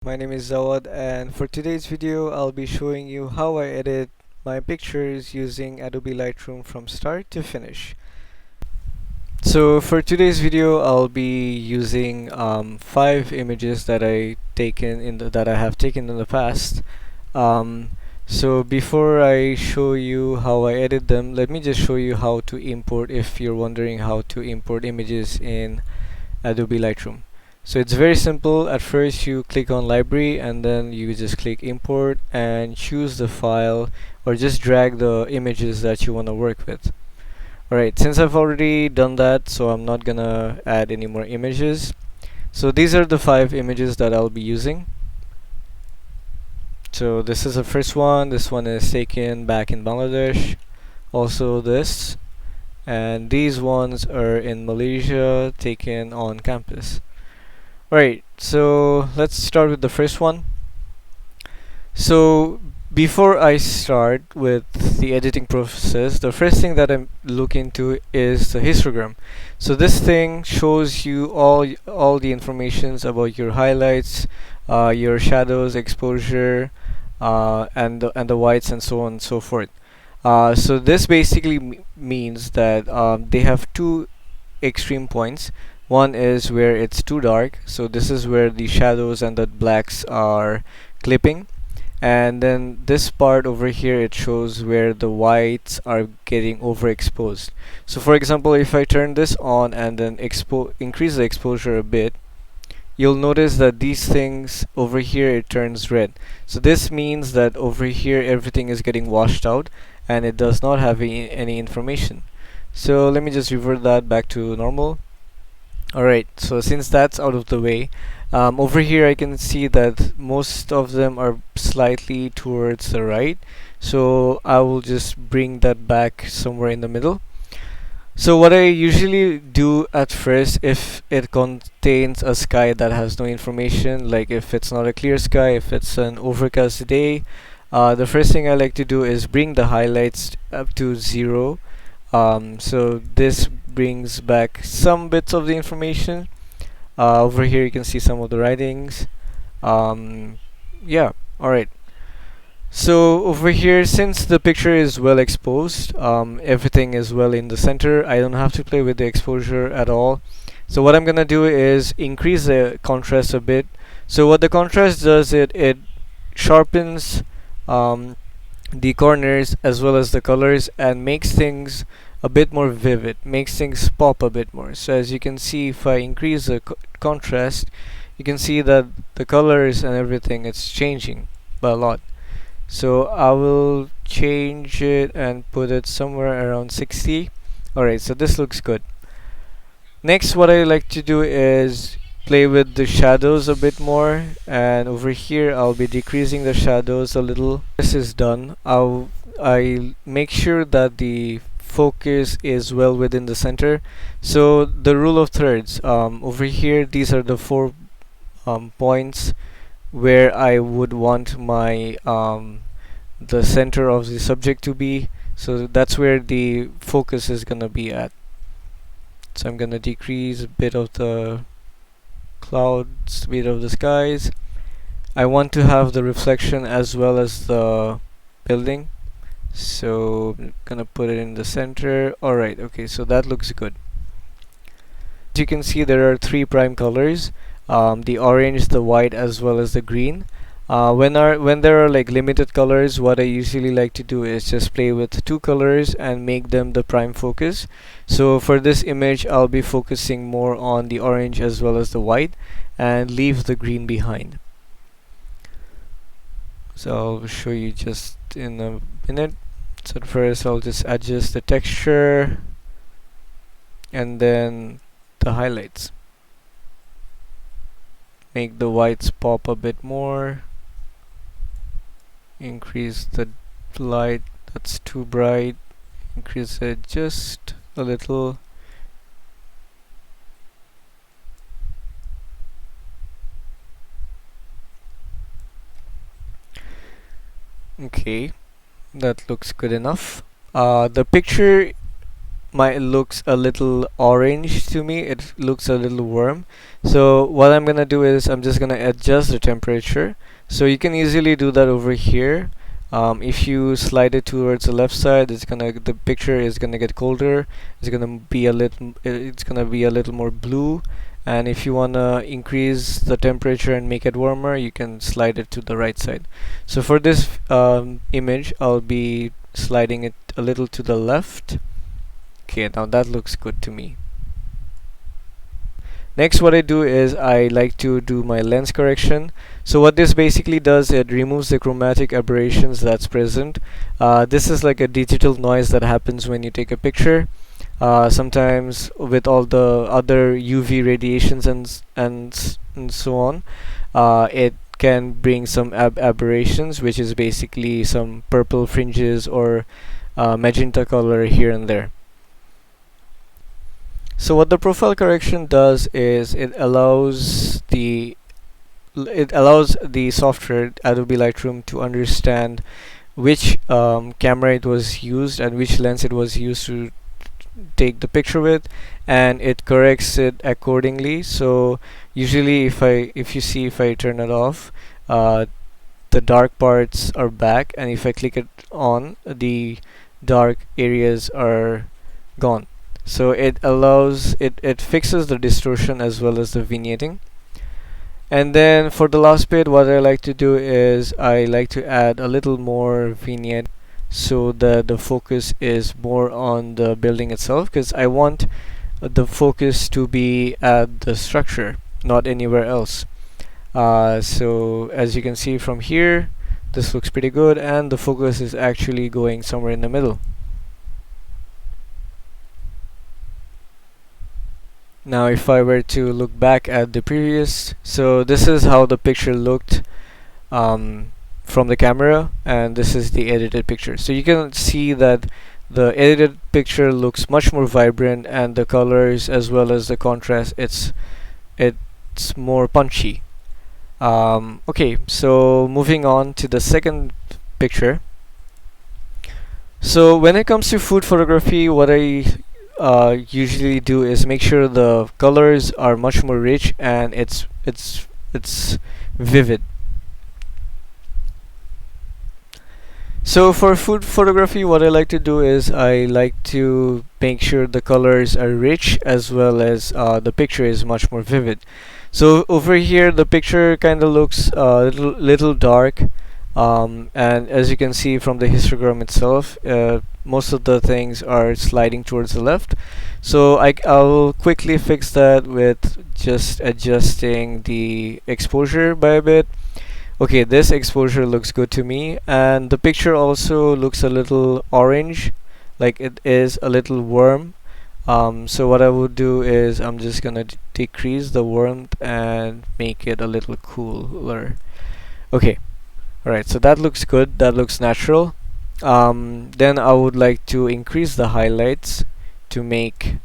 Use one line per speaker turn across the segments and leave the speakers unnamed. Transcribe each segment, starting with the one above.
My name is Zawad, and for today's video I'll be showing you how I edit my pictures using Adobe Lightroom from start to finish. So for today's video I'll be using 5 images that that I have taken in the past. Um, so before I show you how I edit them, let me just show you how to import if you're wondering how to import images in Adobe Lightroom. So it's very simple. At first you click on library and then you just click import and choose the file or just drag the images that you want to work with. Alright, since I've already done that, so I'm not gonna add any more images. So these are the 5 images that I'll be using. So this is the first one. This one is taken back in Bangladesh. Also this. And these ones are in Malaysia, taken on campus. Alright, so let's start with the first one. So before I start with the editing process, the first thing that I'm looking into is the histogram. So this thing shows you all the informations about your highlights, your shadows, exposure, and the whites and so on and so forth. So this basically means that they have two extreme points. One is where it's too dark, so this is where the shadows and the blacks are clipping, and then this part over here, it shows where the whites are getting overexposed. So for example, if I turn this on and then increase the exposure a bit, you'll notice that these things over here, it turns red. So this means that over here everything is getting washed out and it does not have any information. So let me just revert that back to normal. Alright, so since that's out of the way, over here I can see that most of them are slightly towards the right, so I will just bring that back somewhere in the middle. So what I usually do at first, if it contains a sky that has no information, like if it's not a clear sky, if it's an overcast day, the first thing I like to do is bring the highlights up to 0. So this brings back some bits of the information. Over here you can see some of the writings. Yeah, alright. So over here, since the picture is well exposed, everything is well in the center, I don't have to play with the exposure at all. So what I'm gonna do is increase the contrast a bit. So what the contrast does, it sharpens the corners as well as the colors and makes things a bit more vivid, makes things pop a bit more. So as you can see, if I increase the contrast, you can see that the colors and everything, it's changing by a lot. So I will change it and put it somewhere around 60. Alright, so this looks good. Next, what I like to do is play with the shadows a bit more, and over here I'll be decreasing the shadows a little. This is done. I make sure that the focus is well within the center. So the rule of thirds, over here, these are the 4 points where I would want my the center of the subject to be. So that's where the focus is gonna be at. So I'm gonna decrease a bit of the clouds, bit of the skies. I want to have the reflection as well as the building, so I'm gonna put it in the center. Alright, okay, so that looks good. As you can see, there are 3 prime colors, the orange, the white, as well as the green. When there are like limited colors, what I usually like to do is just play with 2 colors and make them the prime focus. So for this image, I'll be focusing more on the orange as well as the white and leave the green behind. So I'll show you just in a minute. So at first I'll just adjust the texture and then the highlights. Make the whites pop a bit more. Increase the light, that's too bright. Increase it just a little. Okay, that looks good enough. The picture looks a little orange to me. It looks a little warm. So what I'm gonna do is I'm just gonna adjust the temperature. So you can easily do that over here. If you slide it towards the left side, the picture is gonna get colder. It's gonna be a little more blue. And if you wanna increase the temperature and make it warmer, you can slide it to the right side. So for this image, I'll be sliding it a little to the left. Okay, now that looks good to me. Next, what I do is I like to do my lens correction. So what this basically does, it removes the chromatic aberrations that's present. This is like a digital noise that happens when you take a picture. Sometimes with all the other UV radiations and so on, it can bring some aberrations, which is basically some purple fringes or magenta color here and there. So what the profile correction does is it allows the software Adobe Lightroom to understand which camera it was used and which lens it was used to take the picture with, and it corrects it accordingly. So usually if I turn it off, the dark parts are back, and if I click it on, the dark areas are gone. So it fixes the distortion as well as the vignetting. And then for the last bit, what I like to do is I like to add a little more vignette so that the focus is more on the building itself, because I want the focus to be at the structure, not anywhere else. So as you can see from here, this looks pretty good, and the focus is actually going somewhere in the middle. Now if I were to look back at the previous, so this is how the picture looked from the camera, and this is the edited picture. So you can see that the edited picture looks much more vibrant, and the colors as well as the contrast, it's more punchy. Okay, so moving on to the second picture. So when it comes to food photography, what I usually do is make sure the colors are much more rich and it's vivid. So for food photography, what I like to do is I like to make sure the colors are rich as well as the picture is much more vivid. So over here the picture kind of looks a little dark, and as you can see from the histogram itself, most of the things are sliding towards the left. So I'll quickly fix that with just adjusting the exposure by a bit. Okay, this exposure looks good to me, and the picture also looks a little orange, like it is a little warm. So what I would do is I'm just gonna decrease the warmth and make it a little cooler. Okay, alright, so that looks good, that looks natural. Then I would like to increase the highlights to make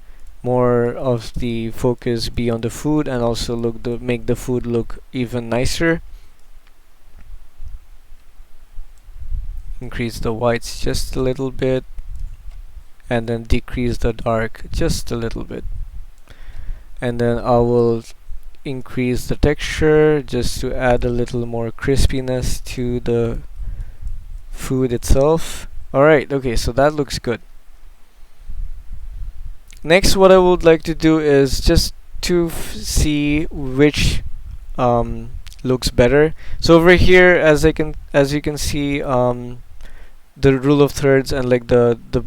more of the focus be on the food, and also make the food look even nicer. Increase the whites just a little bit, and then decrease the dark just a little bit. And then I will increase the texture just to add a little more crispiness to the food itself. Alright, okay, so that looks good. Next, what I would like to do is just to see which looks better. So over here, as you can see, the rule of thirds and like the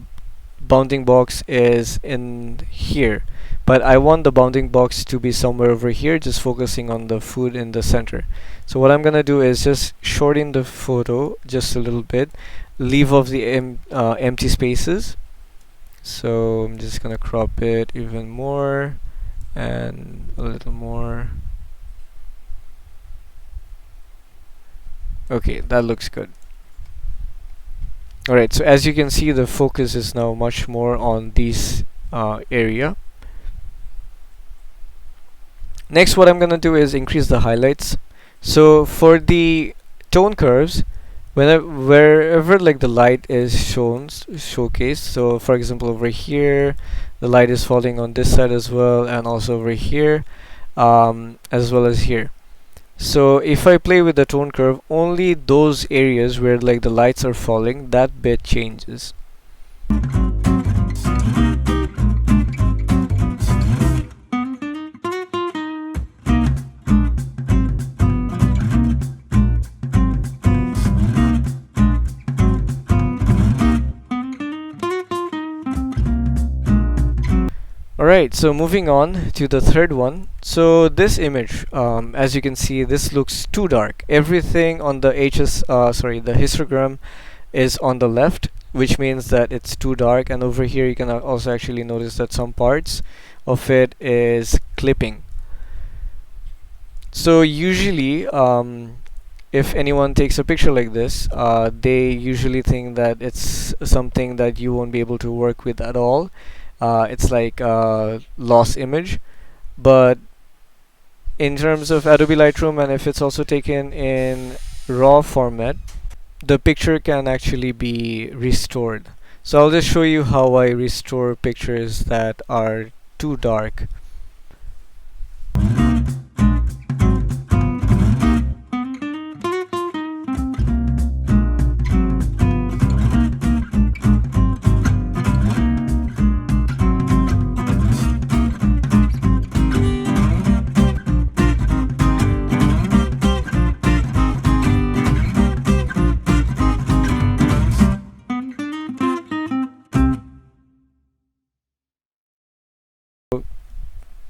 bounding box is in here, but I want the bounding box to be somewhere over here, just focusing on the food in the center. So what I'm gonna do is just shorten the photo just a little bit, leave off the empty spaces. So I'm just gonna crop it even more and a little more. Okay, that looks good. Alright, so as you can see, the focus is now much more on this area. Next, what I'm gonna do is increase the highlights. So for the tone curves, wherever like the light is showcased. So for example, over here the light is falling on this side as well, and also over here, as well as here. So if I play with the tone curve, only those areas where like the lights are falling, that bit changes. Alright, so moving on to the third one. So this image, as you can see, this looks too dark. Everything on the the histogram is on the left, which means that it's too dark. And over here, you can also actually notice that some parts of it is clipping. So usually, if anyone takes a picture like this, they usually think that it's something that you won't be able to work with at all. It's like a lost image. But in terms of Adobe Lightroom, and if it's also taken in RAW format, the picture can actually be restored. So I'll just show you how I restore pictures that are too dark.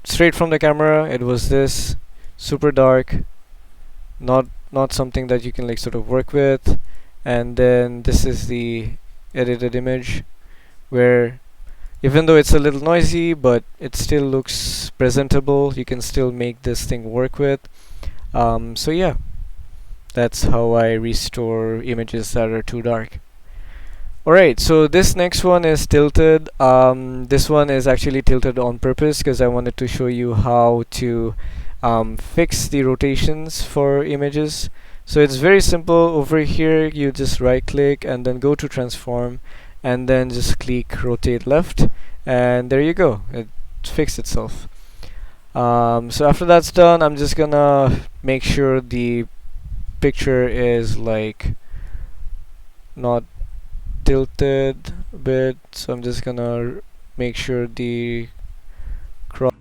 Straight from the camera, it was this super dark, not something that you can like sort of work with. And then this is the edited image, where even though it's a little noisy, but it still looks presentable. You can still make this thing work with. So yeah, that's how I restore images that are too dark. Alright, so this next one is tilted. This one is actually tilted on purpose because I wanted to show you how to fix the rotations for images. So it's very simple. Over here, you just right click and then go to transform, and then just click rotate left, and there you go, it fixed itself. So after that's done, I'm just gonna make sure the picture is like not tilted a bit, so I'm just gonna make sure the crop.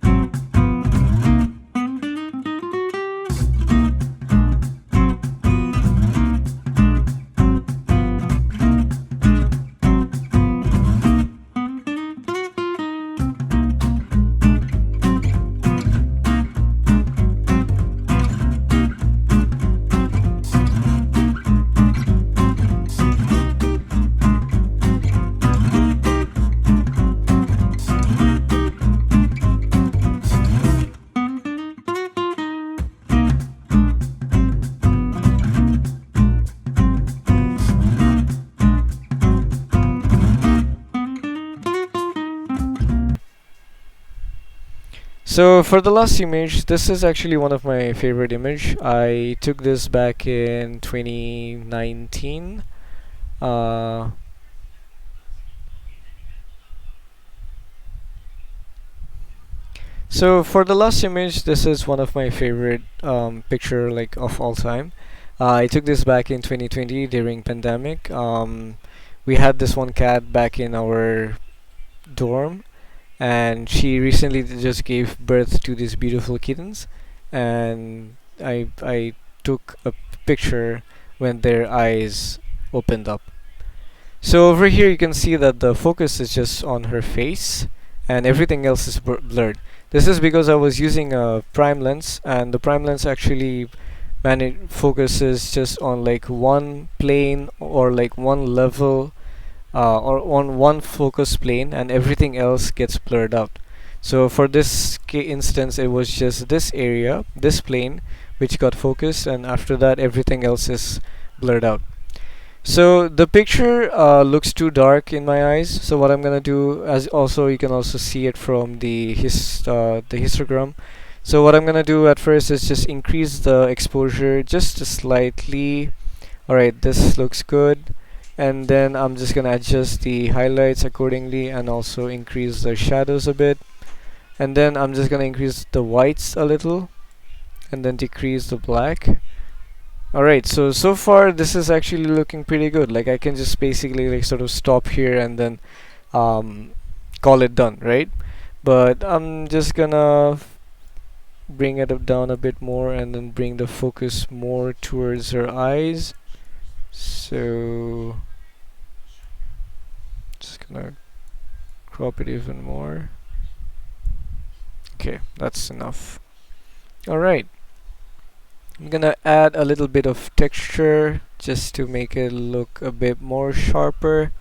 So for the last image, this is actually one of my favorite image. I took this back in 2019. So for the last image, this is one of my favorite picture like of all time. I took this back in 2020 during pandemic. We had this one cat back in our dorm, and she recently just gave birth to these beautiful kittens, and I took a picture when their eyes opened up. So over here you can see that the focus is just on her face and everything else is blurred. This is because I was using a prime lens, and the prime lens actually focuses just on like one plane or like one level, or on one focus plane, and everything else gets blurred out. So for this instance, it was just this area, this plane, which got focused, and after that everything else is blurred out. So the picture looks too dark in my eyes. So what I'm gonna do, as also you can also see it from the histogram. So what I'm gonna do at first is just increase the exposure just slightly Alright, this looks good. And then I'm just gonna adjust the highlights accordingly and also increase the shadows a bit. And then I'm just gonna increase the whites a little and then decrease the black. Alright, so far this is actually looking pretty good. Like I can just basically like sort of stop here and then um, call it done, right? But I'm just gonna bring it down a bit more and then bring the focus more towards her eyes. So just gonna crop it even more. Okay, that's enough. Alright, I'm gonna add a little bit of texture just to make it look a bit more sharper,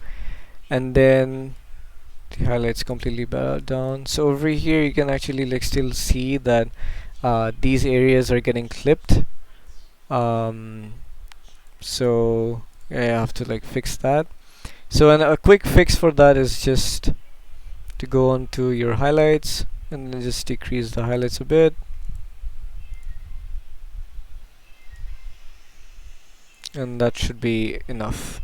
and then the highlights completely down. So over here you can actually like still see that these areas are getting clipped. So yeah, I have to like fix that. So a quick fix for that is just to go on to your highlights and then just decrease the highlights a bit. And that should be enough.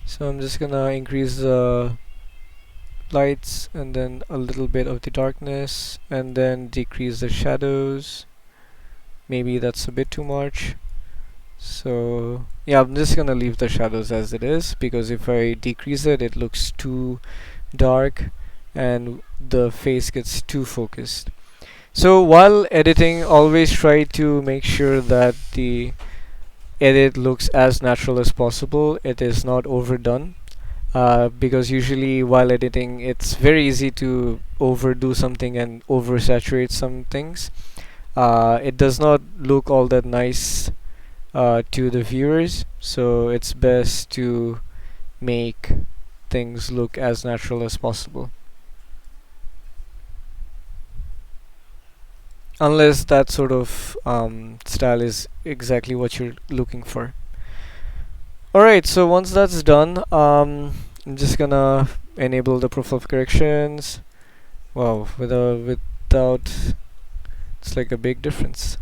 So I'm just gonna increase the lights and then a little bit of the darkness and then decrease the shadows. Maybe that's a bit too much. So yeah, I'm just gonna leave the shadows as it is, because if I decrease it, it looks too dark and the face gets too focused. So while editing, always try to make sure that the edit looks as natural as possible. It is not overdone, because usually while editing it's very easy to overdo something and oversaturate some things. It does not look all that nice to the viewers, so it's best to make things look as natural as possible, unless that sort of style is exactly what you're looking for. Alright, so once that's done, I'm just gonna enable the profile corrections. Wow, without it's like a big difference.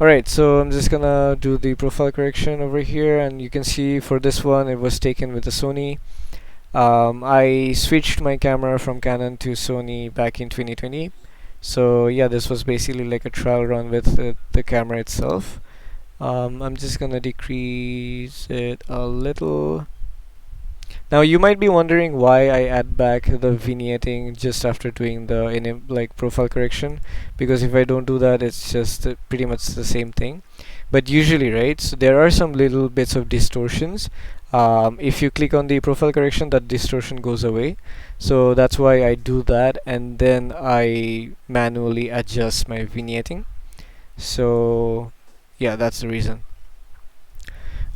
Alright, so I'm just gonna do the profile correction over here, and you can see for this one it was taken with the Sony. I switched my camera from Canon to Sony back in 2020. So yeah, this was basically like a trial run with the camera itself. I'm just gonna decrease it a little. Now you might be wondering why I add back the vignetting just after doing the like profile correction, because if I don't do that, it's just pretty much the same thing. But usually, right, so there are some little bits of distortions. If you click on the profile correction, that distortion goes away. So that's why I do that, and then I manually adjust my vignetting. So yeah, that's the reason.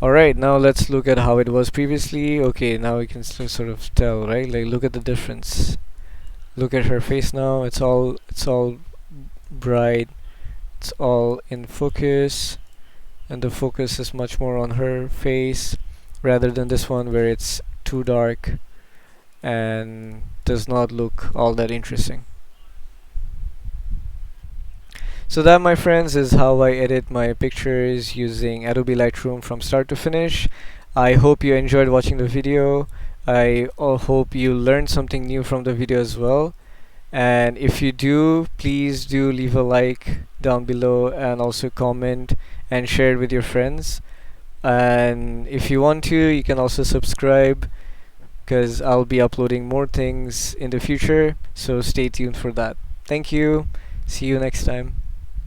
Alright, now let's look at how it was previously. Okay, now we can sort of tell, right? Like, look at the difference. Look at her face now. It's all bright. It's all in focus, and the focus is much more on her face rather than this one where it's too dark and does not look all that interesting. So that, my friends, is how I edit my pictures using Adobe Lightroom from start to finish. I hope you enjoyed watching the video. I hope you learned something new from the video as well. And if you do, please do leave a like down below and also comment and share it with your friends. And if you want to, you can also subscribe, because I'll be uploading more things in the future. So stay tuned for that. Thank you. See you next time.